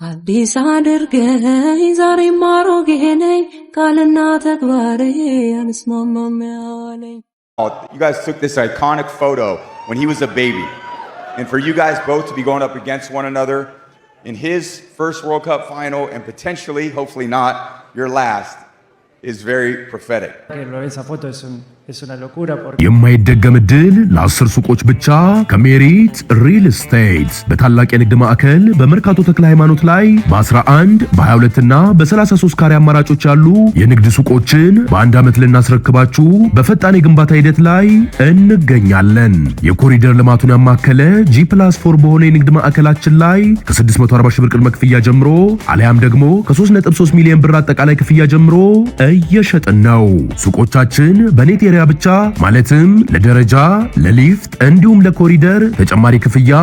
አዲስ አድርገኝ ዛሬም አሮጌ ነኝ ቃልና ተግባሬ አንስማማም ያለኝ You guys took this iconic photo when he was a baby. And for you guys both to be going up against one another in his first World Cup final and potentially, hopefully not, your last, is very prophetic. Esa foto es una locura porque የማይደገም ድል ለ10 ሱቆች ብቻ ከሜሪት ሪል ስቴት በታላቅ የንግድ ማዕከል በመርካቶ ተክለ ሃይማኖት ላይ በ11 በ22 እና በ33 ካሬ አማራጮች ያሉ የንግድ ሱቆችን በአንድ ዓመት ልናስረክባችሁ በፈጣን የግንባታ ሂደት ላይ እንገኛለን። የኮሪደር ልማቱን ያማከለ G+4 በሆነ የንግድ ማዕከላችን ላይ ከ640 ሺህ ብር ቅድመ ክፍያ ጀምሮ አሊያም ደግሞ ከ3.3 ሚሊዮን ብር አጠቃላይ ክፍያ ጀምሮ እየሸጥን ነው። ሱቆቻችን በኔት ኤሪያ ብቻ ማለትም ለደረጃ ለሊፍት እንዲሁም ለኮሪደር ተጨማሪ ክፍያ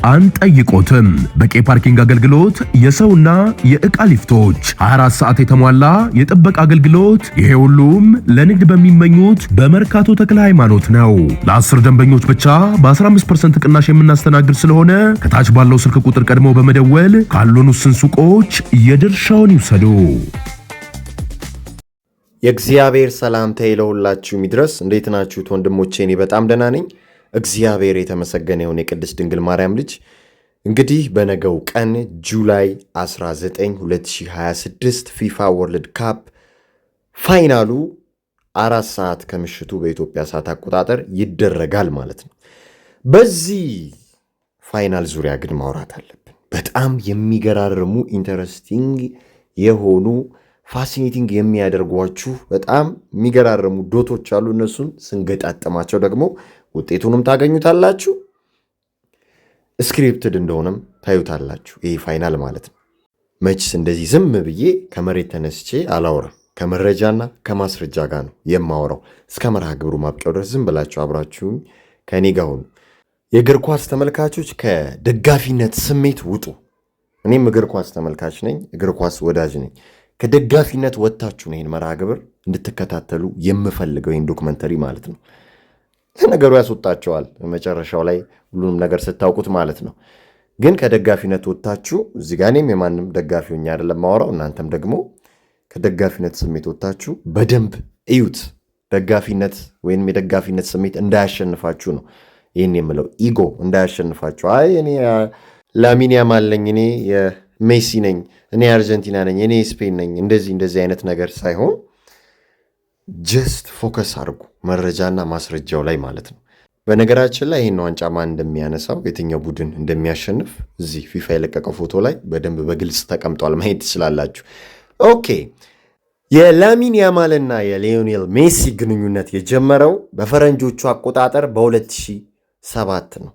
አንጠይቆትም። በቂ ፓርኪንግ አገልግሎት፣ የሰውና የዕቃ ሊፍቶች፣ 24 ሰዓት የተሟላ የጥበቃ አገልግሎት፣ ይሄ ሁሉም ለንግድ በሚመኙት በመርካቶ ተክለ ሃይማኖት ነው። ለ10 ደንበኞች ብቻ በ15% ቅናሽ የምናስተናግድ ስለሆነ ከታች ባለው ስልክ ቁጥር ቀድሞ በመደወል ካሉን ውስን ሱቆች የድርሻውን ይውሰዱ። የእግዚአብሔር ሰላምታ ለሁላችሁ ይድረስ። እንዴት ናችሁ ወንድሞቼ? እኔ በጣም ደህና ነኝ። እግዚአብሔር የተመሰገነ ይሁን። የቅድስት ድንግል ማርያም ልጅ እንግዲህ በነገው ቀን ጁላይ 19 2026 ፊፋ ወርልድ ካፕ ፋይናሉ 4 ሰዓት ከምሽቱ በኢትዮጵያ ሰዓት አቆጣጠር ይደረጋል ማለት ነው። በዚህ ፋይናል ዙሪያ ግን ማውራት አለብን። በጣም የሚገራርሙ ኢንተረስቲንግ የሆኑ ፋሲኔቲንግ የሚያደርጓችሁ በጣም የሚገራርሙ ዶቶች አሉ። እነሱን ስንገጣጥማቸው ደግሞ ውጤቱንም ታገኙታላችሁ። ስክሪፕትድ እንደሆነም ታዩታላችሁ። ይሄ ፋይናል ማለት ነው። መችስ እንደዚህ ዝም ብዬ ከመሬት ተነስቼ አላወራም። ከመረጃና ከማስረጃ ጋር ነው የማወራው። እስከ መርሃ ግብሩ ማብቂያው ድረስ ዝም ብላችሁ አብራችሁኝ ከኔ ጋር ሁኑ። የእግር ኳስ ተመልካቾች ከደጋፊነት ስሜት ውጡ። እኔም እግር ኳስ ተመልካች ነኝ፣ እግር ኳስ ወዳጅ ነኝ። ከደጋፊነት ወጥታችሁ ነው ይሄን መርሃ ግብር እንድትከታተሉ የምፈልገው፣ ይሄን ዶክመንተሪ ማለት ነው። ነገሩ ያስወጣቸዋል መጨረሻው ላይ ሁሉንም ነገር ስታውቁት ማለት ነው። ግን ከደጋፊነት ወጥታችሁ እዚህ ጋር እኔም የማንም ደጋፊ ሆኜ አይደለም ማወራው፣ እናንተም ደግሞ ከደጋፊነት ስሜት ወጥታችሁ በደንብ እዩት። ደጋፊነት ወይንም የደጋፊነት ስሜት እንዳያሸንፋችሁ ነው ይሄን የምለው። ኢጎ እንዳያሸንፋችሁ። አይ እኔ ላሚን ያማል ነኝ፣ እኔ ሜሲ ነኝ፣ እኔ አርጀንቲና ነኝ፣ እኔ ስፔን ነኝ፣ እንደዚህ አይነት ነገር ሳይሆን ጀስት ፎከስ አድርጉ መረጃና ማስረጃው ላይ ማለት ነው። በነገራችን ላይ ይህን ዋንጫ ማን እንደሚያነሳው የትኛው ቡድን እንደሚያሸንፍ እዚህ ፊፋ የለቀቀው ፎቶ ላይ በደንብ በግልጽ ተቀምጧል፣ ማየት ትችላላችሁ። ኦኬ፣ የላሚን ያማልና የሊዮኔል ሜሲ ግንኙነት የጀመረው በፈረንጆቹ አቆጣጠር በ2007 ነው።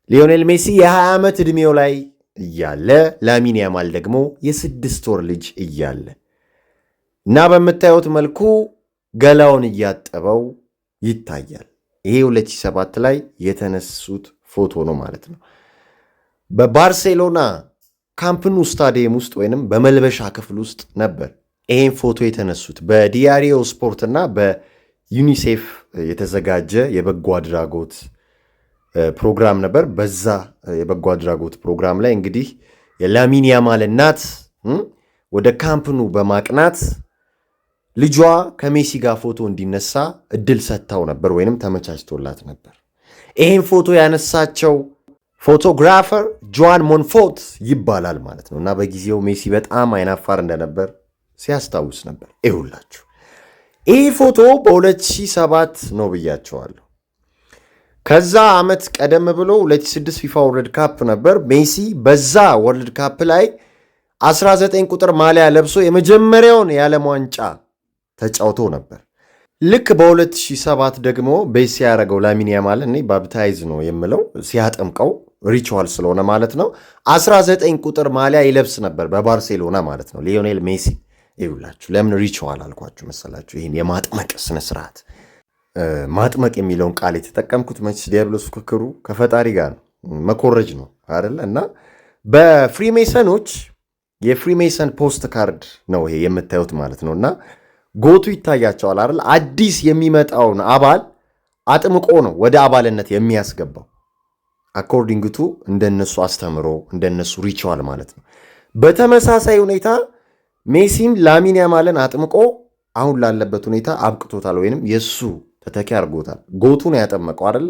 ሊዮኔል ሜሲ የ20 ዓመት ዕድሜው ላይ እያለ ላሚን ያማል ደግሞ የ6 ወር ልጅ እያለ እና በምታዩት መልኩ ገላውን እያጠበው ይታያል። ይሄ 2007 ላይ የተነሱት ፎቶ ነው ማለት ነው። በባርሴሎና ካምፕኑ ስታዲየም ውስጥ ወይንም በመልበሻ ክፍል ውስጥ ነበር ይሄን ፎቶ የተነሱት። በዲያሪዮ ስፖርት እና በዩኒሴፍ የተዘጋጀ የበጎ አድራጎት ፕሮግራም ነበር። በዛ የበጎ አድራጎት ፕሮግራም ላይ እንግዲህ የላሚን ያማል እናት ወደ ካምፕኑ በማቅናት ልጇ ከሜሲ ጋር ፎቶ እንዲነሳ እድል ሰጥታው ነበር ወይንም ተመቻችቶላት ነበር። ይሄን ፎቶ ያነሳቸው ፎቶግራፈር ጆዋን ሞንፎት ይባላል ማለት ነው። እና በጊዜው ሜሲ በጣም አይናፋር እንደነበር ሲያስታውስ ነበር። ይሁላችሁ ይህ ፎቶ በ2007 ነው ብያቸዋለሁ። ከዛ ዓመት ቀደም ብሎ 2006 ፊፋ ወርልድ ካፕ ነበር። ሜሲ በዛ ወርልድ ካፕ ላይ 19 ቁጥር ማሊያ ለብሶ የመጀመሪያውን የዓለም ዋንጫ ተጫውቶ ነበር። ልክ በ2007 ደግሞ ቤስ ያደረገው ላሚን ያማል እኔ ባፕታይዝ ነው የምለው ሲያጠምቀው ሪቹዋል ስለሆነ ማለት ነው 19 ቁጥር ማሊያ ይለብስ ነበር በባርሴሎና ማለት ነው ሊዮኔል ሜሲ። ይውላችሁ ለምን ሪቹዋል አልኳችሁ መሰላችሁ? ይሄን የማጥመቅ ስነ ስርዓት ማጥመቅ የሚለውን ቃል የተጠቀምኩት መቼስ ዲያብሎስ ፍክሩ ከፈጣሪ ጋር ነው፣ መኮረጅ ነው አይደለ? እና በፍሪሜሰኖች የፍሪሜሰን ፖስት ካርድ ነው ይሄ የምታዩት ማለት ነውና ጎቱ ይታያቸዋል አይደል? አዲስ የሚመጣውን አባል አጥምቆ ነው ወደ አባልነት የሚያስገባው። አኮርዲንግ ቱ እንደነሱ አስተምሮ እንደነሱ ሪቹዋል ማለት ነው። በተመሳሳይ ሁኔታ ሜሲም ላሚን ያማልን አጥምቆ አሁን ላለበት ሁኔታ አብቅቶታል፣ ወይንም የሱ ተተኪ አድርጎታል። ጎቱን ያጠመቀው አይደለ?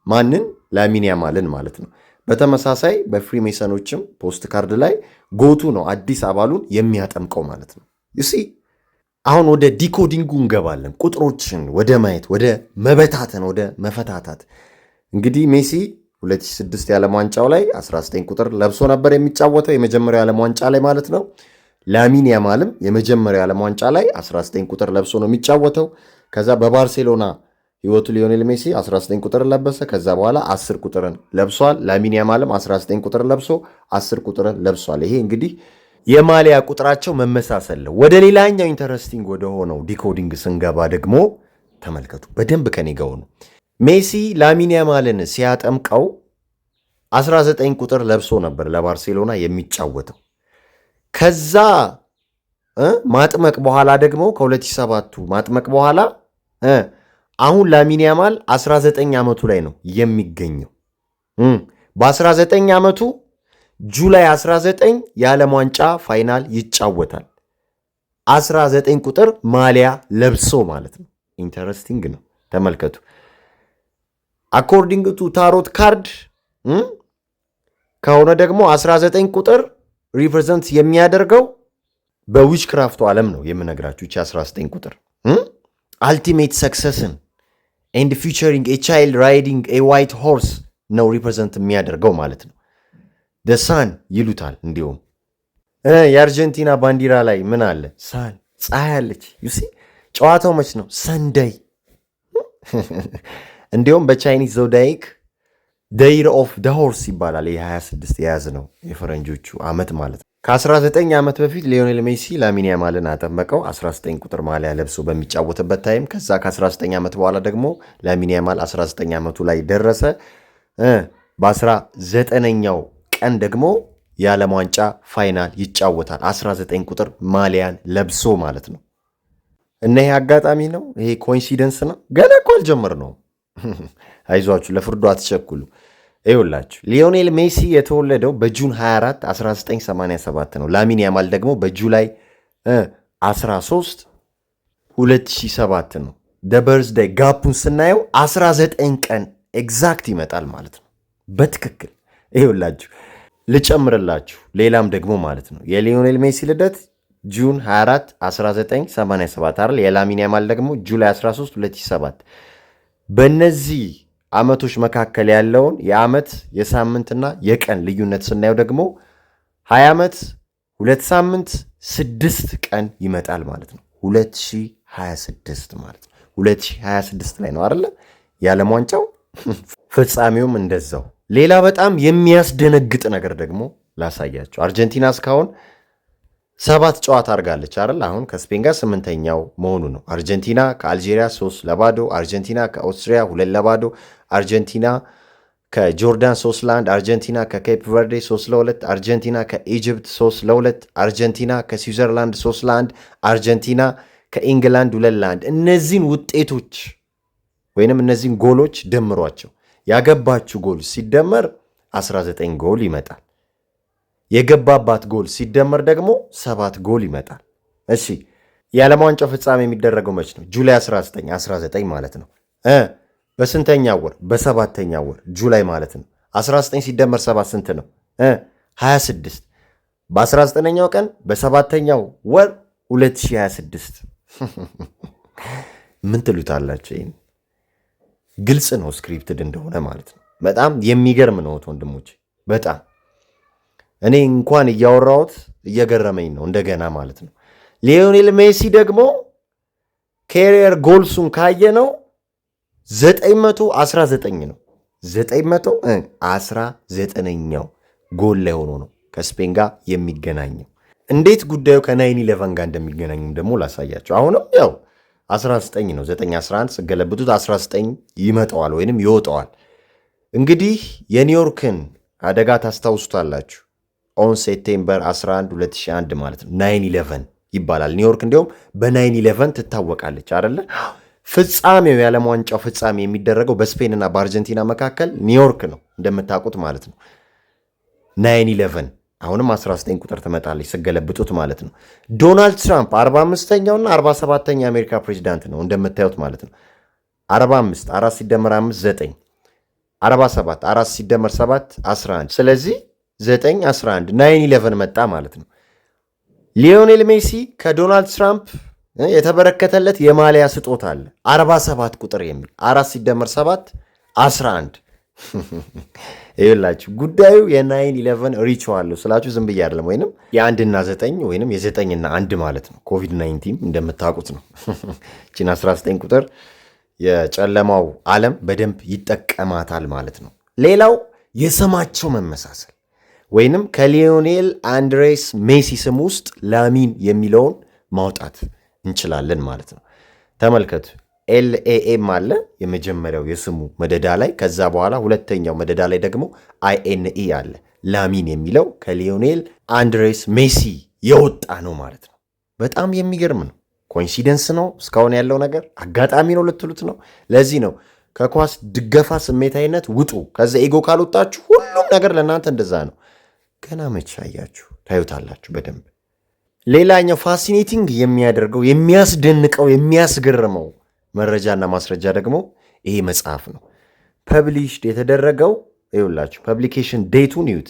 ማንን? ላሚን ያማልን ማለት ነው። በተመሳሳይ በፍሪሜሰኖችም ፖስት ካርድ ላይ ጎቱ ነው አዲስ አባሉን የሚያጠምቀው ማለት ነው። ዩሲ አሁን ወደ ዲኮዲንጉ እንገባለን። ቁጥሮችን ወደ ማየት፣ ወደ መበታተን፣ ወደ መፈታታት። እንግዲህ ሜሲ 2006 የዓለም ዋንጫው ላይ 19 ቁጥር ለብሶ ነበር የሚጫወተው የመጀመሪያው የዓለም ዋንጫ ላይ ማለት ነው። ላሚን ያማልም የመጀመሪያው የዓለም ዋንጫ ላይ 19 ቁጥር ለብሶ ነው የሚጫወተው። ከዛ በባርሴሎና ህይወቱ ሊዮኔል ሜሲ 19 ቁጥር ለበሰ። ከዛ በኋላ 10 ቁጥርን ለብሷል። ላሚን ያማልም 19 ቁጥር ለብሶ 10 ቁጥርን ለብሷል። ይሄ እንግዲህ የማሊያ ቁጥራቸው መመሳሰል ነው። ወደ ሌላኛው ኢንተረስቲንግ ወደ ሆነው ዲኮዲንግ ስንገባ ደግሞ ተመልከቱ፣ በደንብ ከኔ ጋር ሆኑ። ሜሲ ላሚን ያማልን ሲያጠምቀው 19 ቁጥር ለብሶ ነበር ለባርሴሎና የሚጫወተው። ከዛ ማጥመቅ በኋላ ደግሞ ከ2007ቱ ማጥመቅ በኋላ አሁን ላሚን ያማል 19 ዓመቱ ላይ ነው የሚገኘው። በ19 ዓመቱ ጁላይ 19 የዓለም ዋንጫ ፋይናል ይጫወታል። 19 ቁጥር ማሊያ ለብሶ ማለት ነው። ኢንተረስቲንግ ነው፣ ተመልከቱ። አኮርዲንግ ቱ ታሮት ካርድ ከሆነ ደግሞ 19 ቁጥር ሪፕሬዘንት የሚያደርገው በዊች ክራፍቱ ዓለም ነው የምነግራችሁ። 19 ቁጥር አልቲሜት ሰክሰስን ኤንድ ፊቸሪንግ ኤ ቻይልድ ራይዲንግ ኤ ዋይት ሆርስ ነው ሪፕሬዘንት የሚያደርገው ማለት ነው። ደሳን ይሉታል። እንዲሁም የአርጀንቲና ባንዲራ ላይ ምን አለ? ሳን፣ ፀሐይ አለች። ዩሲ ጨዋታው መች ነው? ሰንደይ። እንዲሁም በቻይኒዝ ዞዳይክ ደይር ኦፍ ደ ሆርስ ይባላል። የ26 የያዝ ነው የፈረንጆቹ ዓመት ማለት ነው። ከ19 ዓመት በፊት ሊዮኔል ሜሲ ላሚን ያማልን አጠመቀው 19 ቁጥር ማሊያ ለብሶ በሚጫወትበት ታይም። ከዛ ከ19 ዓመት በኋላ ደግሞ ላሚን ያማል 19 ዓመቱ ላይ ደረሰ። በ19ኛው ቀን ደግሞ የዓለም ዋንጫ ፋይናል ይጫወታል 19 ቁጥር ማሊያን ለብሶ ማለት ነው። እና ይሄ አጋጣሚ ነው? ይሄ ኮኢንሲደንስ ነው? ገና እኮ አልጀመርነውም። አይዟችሁ፣ ለፍርዱ አትቸኩሉ። ይኸውላችሁ ሊዮኔል ሜሲ የተወለደው በጁን 24 1987 ነው። ላሚን ያማል ደግሞ በጁላይ 13 2007 ነው። በርዝዴይ ጋፑን ስናየው 19 ቀን ኤግዛክት ይመጣል ማለት ነው በትክክል። ይኸውላችሁ ልጨምርላችሁ ሌላም ደግሞ ማለት ነው። የሊዮኔል ሜሲ ልደት ጁን 24 1987 አይደል? የላሚን ያማል ደግሞ ጁላይ 13 2007። በእነዚህ ዓመቶች መካከል ያለውን የዓመት የሳምንትና የቀን ልዩነት ስናየው ደግሞ 20 ዓመት 2 ሳምንት 6 ቀን ይመጣል ማለት ነው። 2026 ማለት ነው። 2026 ላይ ነው አይደለ የዓለም ዋንጫው ፍጻሜውም እንደዛው። ሌላ በጣም የሚያስደነግጥ ነገር ደግሞ ላሳያቸው። አርጀንቲና እስካሁን 7 ጨዋታ አድርጋለች አይደል? አሁን ከስፔን ጋር 8ኛው መሆኑ ነው። አርጀንቲና ከአልጄሪያ 3-0፣ አርጀንቲና ከኦስትሪያ 2-0፣ አርጀንቲና ከጆርዳን 3-1፣ አርጀንቲና ከኬፕ ቨርዴ 3-2፣ አርጀንቲና ከኢጅፕት 3-2፣ አርጀንቲና ከስዊዘርላንድ 3-1፣ አርጀንቲና ከኢንግላንድ 2-1። እነዚህን ውጤቶች ወይንም እነዚህን ጎሎች ደምሯቸው። ያገባችሁ ጎል ሲደመር 19 ጎል ይመጣል። የገባባት ጎል ሲደመር ደግሞ 7 ጎል ይመጣል። እሺ የዓለም ዋንጫው ፍጻሜ የሚደረገው መች ነው? ጁላይ 19 ማለት ነው። በስንተኛ ወር? በ7ኛ ወር ጁላይ ማለት ነው። 19 ሲደመር 7 ስንት ነው? 26። በ19ኛው ቀን በ7ኛው ወር 2026። ምን ትሉታላችሁ? ይህን ግልጽ ነው ስክሪፕትድ እንደሆነ ማለት ነው። በጣም የሚገርም ነው ወንድሞች፣ በጣም እኔ እንኳን እያወራሁት እየገረመኝ ነው እንደገና ማለት ነው። ሊዮኔል ሜሲ ደግሞ ካሪየር ጎልሱን ካየ ነው 919 ነው። 919ኛው ጎል ላይ ሆኖ ነው ከስፔን ጋር የሚገናኘው። እንዴት ጉዳዩ ከ9/11 ጋር እንደሚገናኝም ደግሞ ላሳያቸው። አሁንም ያው 19 ነው። 9-11 ስገለብጡት 19 ይመጣዋል ወይንም ይወጣዋል። እንግዲህ የኒውዮርክን አደጋ ታስታውሱታላችሁ። ኦን ሴፕቴምበር 11 2001 ማለት ነው። 9/11 ይባላል። ኒውዮርክ እንዲሁም በ9/11 ትታወቃለች አይደለ? ፍጻሜው የዓለም ዋንጫው ፍጻሜ የሚደረገው በስፔንና በአርጀንቲና መካከል ኒውዮርክ ነው እንደምታውቁት ማለት ነው። 9/11 አሁንም 19 ቁጥር ትመጣለች ስገለብጡት ማለት ነው። ዶናልድ ትራምፕ 45ኛውና 47ኛ የአሜሪካ ፕሬዚዳንት ነው እንደምታዩት ማለት ነው። 45 4 ሲደመር 5 9 47 4 ሲደመር 7 11 ስለዚህ 9 11 9/11 መጣ ማለት ነው። ሊዮኔል ሜሲ ከዶናልድ ትራምፕ የተበረከተለት የማሊያ ስጦታ አለ 47 ቁጥር የሚል 4 ሲደመር 7 11 ይላችሁ ጉዳዩ የ9/11 ሪቹዋል ነው ስላችሁ ዝም ብዬ አይደለም፣ ወይንም የ1 እና 9 ወይንም የ9 እና 1 ማለት ነው። ኮቪድ-19 እንደምታውቁት ነው። እቺን 19 ቁጥር የጨለማው ዓለም በደንብ ይጠቀማታል ማለት ነው። ሌላው የስማቸው መመሳሰል ወይንም ከሊዮኔል አንድሬስ ሜሲ ስም ውስጥ ላሚን የሚለውን ማውጣት እንችላለን ማለት ነው። ተመልከቱ ኤልኤኤም አለ የመጀመሪያው የስሙ መደዳ ላይ፣ ከዛ በኋላ ሁለተኛው መደዳ ላይ ደግሞ አይኤንኢ አለ። ላሚን የሚለው ከሊዮኔል አንድሬስ ሜሲ የወጣ ነው ማለት ነው። በጣም የሚገርም ነው። ኮኢንሲደንስ ነው እስካሁን ያለው ነገር አጋጣሚ ነው ልትሉት ነው። ለዚህ ነው ከኳስ ድገፋ ስሜታዊነት ውጡ። ከዛ ኤጎ ካልወጣችሁ ሁሉም ነገር ለእናንተ እንደዛ ነው። ገና መቼ አያችሁ? ታዩታላችሁ በደንብ። ሌላኛው ፋሲኔቲንግ የሚያደርገው የሚያስደንቀው የሚያስገርመው መረጃና ማስረጃ ደግሞ ይሄ መጽሐፍ ነው። ፐብሊሽድ የተደረገው ይኸውላችሁ ፐብሊኬሽን ዴቱን ይዩት፣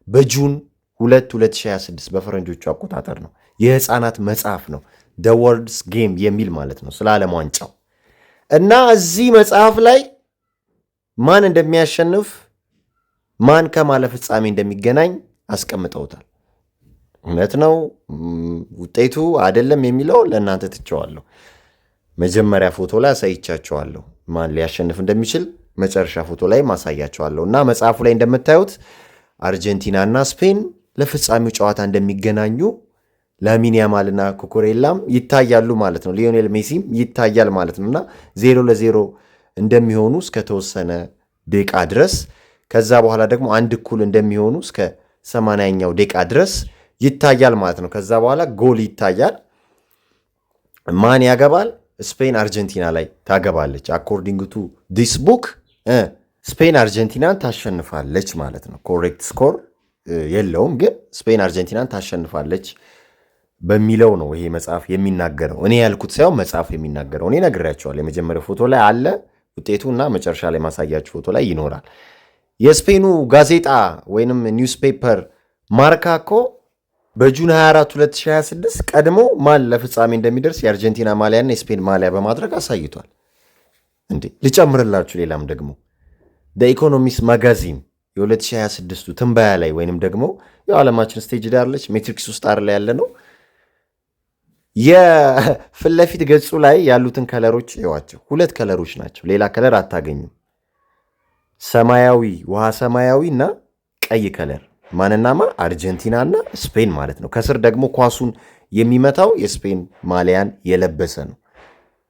በጁን 2 2026 በፈረንጆቹ አቆጣጠር ነው። የህፃናት መጽሐፍ ነው። ደ ወርልድስ ጌም የሚል ማለት ነው ስለ ዓለም ዋንጫው እና እዚህ መጽሐፍ ላይ ማን እንደሚያሸንፍ ማን ከማለፍ ፍጻሜ እንደሚገናኝ አስቀምጠውታል። እውነት ነው ውጤቱ አይደለም የሚለው ለእናንተ ትቸዋለሁ። መጀመሪያ ፎቶ ላይ አሳይቻቸዋለሁ ማን ሊያሸንፍ እንደሚችል፣ መጨረሻ ፎቶ ላይ ማሳያቸዋለሁ። እና መጽሐፉ ላይ እንደምታዩት አርጀንቲና እና ስፔን ለፍጻሜው ጨዋታ እንደሚገናኙ ላሚን ያማልና ኩኩሬላም ይታያሉ ማለት ነው። ሊዮኔል ሜሲም ይታያል ማለት ነው። እና 0-0 እንደሚሆኑ እስከተወሰነ ደቂቃ ድረስ፣ ከዛ በኋላ ደግሞ 1-1 እንደሚሆኑ እስከ 80ኛው ደቂቃ ድረስ ይታያል ማለት ነው። ከዛ በኋላ ጎል ይታያል። ማን ያገባል? ስፔን አርጀንቲና ላይ ታገባለች። አኮርዲንግ ቱ ዲስ ቡክ ስፔን አርጀንቲናን ታሸንፋለች ማለት ነው። ኮሬክት ስኮር የለውም፣ ግን ስፔን አርጀንቲናን ታሸንፋለች በሚለው ነው ይሄ መጽሐፍ የሚናገረው። እኔ ያልኩት ሳይሆን መጽሐፍ የሚናገረው። እኔ ነግሬያቸዋለሁ። የመጀመሪያው ፎቶ ላይ አለ ውጤቱ እና መጨረሻ ላይ ማሳያችሁ ፎቶ ላይ ይኖራል። የስፔኑ ጋዜጣ ወይንም ኒውስፔፐር ማርካ እኮ በጁን 24 2026 ቀድሞ ማን ለፍጻሜ እንደሚደርስ የአርጀንቲና ማሊያና የስፔን ማሊያ በማድረግ አሳይቷል። እንዴ ልጨምርላችሁ፣ ሌላም ደግሞ ኢኮኖሚስት ማጋዚን የ2026ቱ ትንበያ ላይ ወይንም ደግሞ የዓለማችን ስቴጅ ዳርለች ሜትሪክስ ውስጥ ላይ ያለ ነው። የፊት ለፊት ገጹ ላይ ያሉትን ከለሮች ይዋቸው። 2 ከለሮች ናቸው፣ ሌላ ከለር አታገኙም። ሰማያዊ፣ ውሃ ሰማያዊ እና ቀይ ከለር ማንናማ አርጀንቲናና ስፔን ማለት ነው። ከስር ደግሞ ኳሱን የሚመታው የስፔን ማሊያን የለበሰ ነው።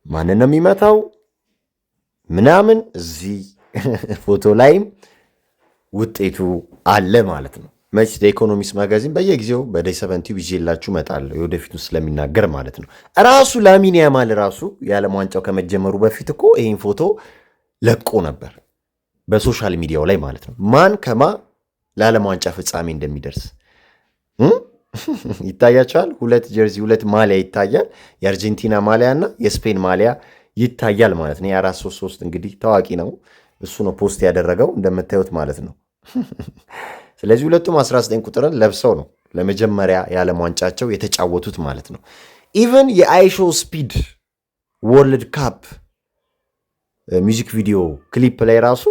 ማንን ነው የሚመታው ምናምን እዚህ ፎቶ ላይም ውጤቱ አለ ማለት ነው። መች ኢኮኖሚስት ማጋዚን በየጊዜው በዴይ 70 ይዤላችሁ እመጣለሁ የወደፊቱ ስለሚናገር ማለት ነው። ራሱ ላሚን ያማል ራሱ የዓለም ዋንጫው ከመጀመሩ በፊት እኮ ይህን ፎቶ ለቆ ነበር በሶሻል ሚዲያው ላይ ማለት ነው። ማን ከማ ለዓለም ዋንጫ ፍጻሜ እንደሚደርስ ይታያቸዋል። 2 ጀርዚ 2 ማሊያ ይታያል። የአርጀንቲና ማሊያ እና የስፔን ማሊያ ይታያል ማለት ነው። የ433 እንግዲህ ታዋቂ ነው፣ እሱ ነው ፖስት ያደረገው እንደምታዩት ማለት ነው። ስለዚህ ሁለቱም 19 ቁጥርን ለብሰው ነው ለመጀመሪያ የዓለም ዋንጫቸው የተጫወቱት ማለት ነው። ኢቨን የአይሾ ስፒድ ወርልድ ካፕ ሚውዚክ ቪዲዮ ክሊፕ ላይ ራሱ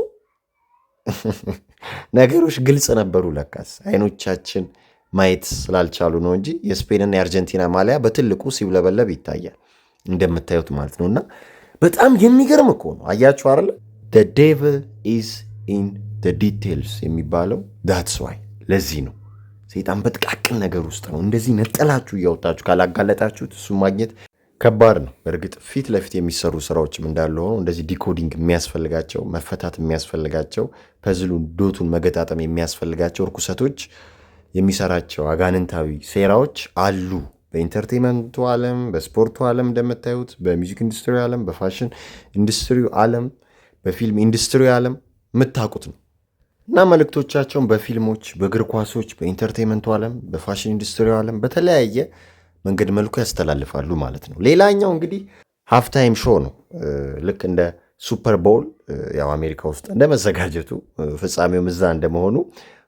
ነገሮች ግልጽ ነበሩ። ለካስ አይኖቻችን ማየት ስላልቻሉ ነው እንጂ የስፔንና የአርጀንቲና ማሊያ በትልቁ ሲውለበለብ ይታያል እንደምታዩት ማለት ነው። እና በጣም የሚገርም እኮ ነው። አያችሁ አይደለ? the devil is in the details የሚባለው that's why። ለዚህ ነው ሰይጣን በጥቃቅን ነገር ውስጥ ነው። እንደዚህ ነጠላችሁ እያወጣችሁ ካላጋለጣችሁት እሱ ማግኘት ከባድ ነው። በእርግጥ ፊት ለፊት የሚሰሩ ስራዎችም እንዳለ ሆኖ እንደዚህ ዲኮዲንግ የሚያስፈልጋቸው መፈታት የሚያስፈልጋቸው ፐዝሉን ዶቱን መገጣጠም የሚያስፈልጋቸው ርኩሰቶች የሚሰራቸው አጋንንታዊ ሴራዎች አሉ በኢንተርቴንመንቱ ዓለም፣ በስፖርቱ ዓለም እንደምታዩት፣ በሚውዚክ ኢንዱስትሪ ዓለም፣ በፋሽን ኢንዱስትሪ ዓለም፣ በፊልም ኢንዱስትሪ ዓለም የምታውቁት ነው እና መልእክቶቻቸውን በፊልሞች፣ በእግር ኳሶች፣ በኢንተርቴንመንቱ ዓለም፣ በፋሽን ኢንዱስትሪ ዓለም በተለያየ መንገድ መልኩ ያስተላልፋሉ ማለት ነው። ሌላኛው እንግዲህ ሃፍታይም ሾው ነው። ልክ እንደ ሱፐር ቦል ያው አሜሪካ ውስጥ እንደ መዘጋጀቱ ፍጻሜው እዛ እንደመሆኑ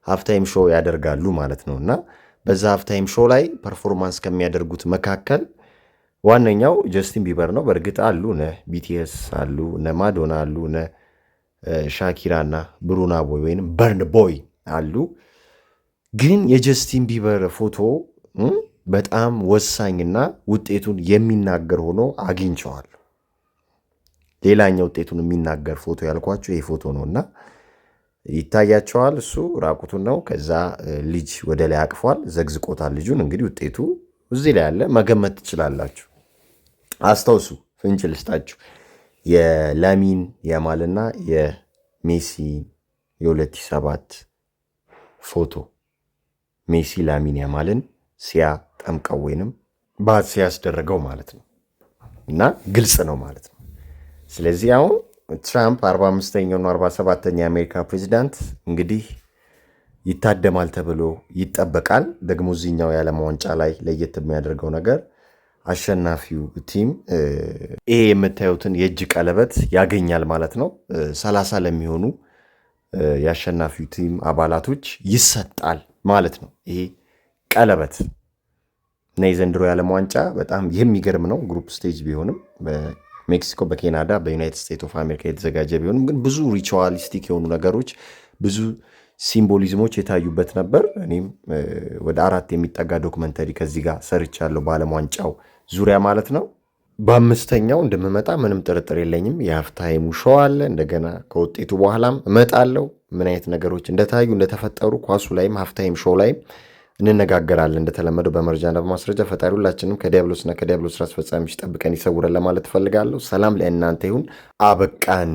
ሃፍታይም ሾው ያደርጋሉ ማለት ነው እና በዛ ሃፍታይም ሾው ላይ ፐርፎርማንስ ከሚያደርጉት መካከል ዋነኛው ጀስቲን ቢበር ነው። በእርግጥ አሉ እነ ቢቲኤስ አሉ፣ እነ ማዶና አሉ፣ እነ ሻኪራ እና ብሩና ቦይ ወይም በርን ቦይ አሉ። ግን የጀስቲን ቢበር ፎቶ በጣም ወሳኝና ውጤቱን የሚናገር ሆኖ አግኝቸዋለሁ። ሌላኛው ውጤቱን የሚናገር ፎቶ ያልኳቸው ይህ ፎቶ ነው እና ይታያቸዋል። እሱ ራቁቱን ነው። ከዛ ልጅ ወደ ላይ አቅፏል፣ ዘግዝቆታል ልጁን። እንግዲህ ውጤቱ እዚህ ላይ ያለ መገመት ትችላላችሁ። አስታውሱ፣ ፍንጭ ልስጣችሁ። የላሚን ያማልና የሜሲ የ2007 ፎቶ ሜሲ ላሚን ያማልን ሲያጠምቀው ወይንም ባዝ ሲያስደረገው ማለት ነው እና ግልጽ ነው ማለት ነው። ስለዚህ አሁን ትራምፕ 45ኛውና 47ኛ የአሜሪካ ፕሬዚዳንት እንግዲህ ይታደማል ተብሎ ይጠበቃል። ደግሞ እዚህኛው የዓለም ዋንጫ ላይ ለየት የሚያደርገው ነገር አሸናፊው ቲም ይሄ የምታዩትን የእጅ ቀለበት ያገኛል ማለት ነው። 30 ለሚሆኑ የአሸናፊው ቲም አባላቶች ይሰጣል ማለት ነው ይሄ ቀለበት እና የዘንድሮ የዓለም ዋንጫ በጣም የሚገርም ነው። ግሩፕ ስቴጅ ቢሆንም በሜክሲኮ፣ በኬናዳ፣ በዩናይትድ ስቴትስ ኦፍ አሜሪካ የተዘጋጀ ቢሆንም ግን ብዙ ሪቹዋሊስቲክ የሆኑ ነገሮች፣ ብዙ ሲምቦሊዝሞች የታዩበት ነበር። እኔም ወደ 4 የሚጠጋ ዶክመንተሪ ከዚህ ጋር ሰርቻለሁ በዓለም ዋንጫው ዙሪያ ማለት ነው። በ5ኛው እንደምመጣ ምንም ጥርጥር የለኝም። የሀፍታይሙ ሾው አለ። እንደገና ከውጤቱ በኋላም እመጣለሁ። ምን አይነት ነገሮች እንደታዩ እንደተፈጠሩ ኳሱ ላይም ሀፍታይም ሾው ላይም እንነጋገራለን። እንደተለመደው በመረጃና በማስረጃ ፈጣሪ ሁላችንም ከዲያብሎስና ከዲያብሎስ ስራ አስፈጻሚዎች ጠብቀን ይሰውረን ለማለት እፈልጋለሁ። ሰላም ለእናንተ ይሁን። አበቃን።